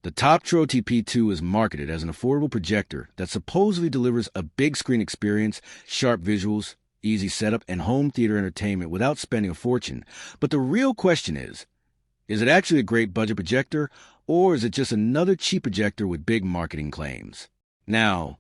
The Toptro TP2 is marketed as an affordable projector that supposedly delivers a big screen experience, sharp visuals, easy setup, and home theater entertainment without spending a fortune. But the real question is it actually a great budget projector, or is it just another cheap projector with big marketing claims? Now,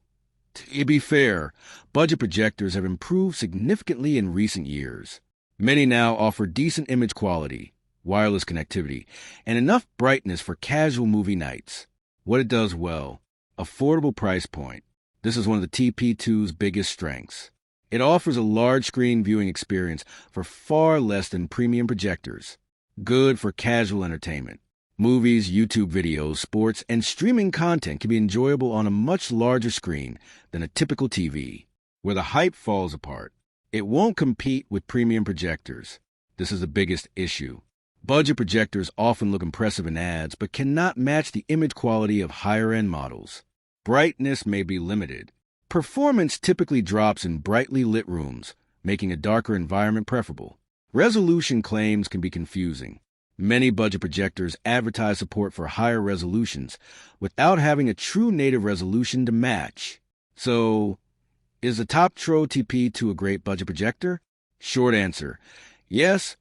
to be fair, budget projectors have improved significantly in recent years. Many now offer decent image quality, wireless connectivity, and enough brightness for casual movie nights. What it does well: affordable price point. This is one of the TP2's biggest strengths. It offers a large screen viewing experience for far less than premium projectors. Good for casual entertainment. Movies, YouTube videos, sports, and streaming content can be enjoyable on a much larger screen than a typical TV. Where the hype falls apart: it won't compete with premium projectors. This is the biggest issue. Budget projectors often look impressive in ads, but cannot match the image quality of higher-end models. Brightness may be limited. Performance typically drops in brightly lit rooms, making a darker environment preferable. Resolution claims can be confusing. Many budget projectors advertise support for higher resolutions without having a true native resolution to match. So, is the Toptro TP2 a great budget projector? Short answer: yes,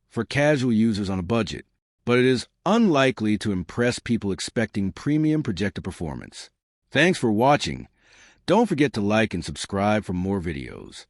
for casual users on a budget, but it is unlikely to impress people expecting premium projector performance. Thanks for watching. Don't forget to like and subscribe for more videos.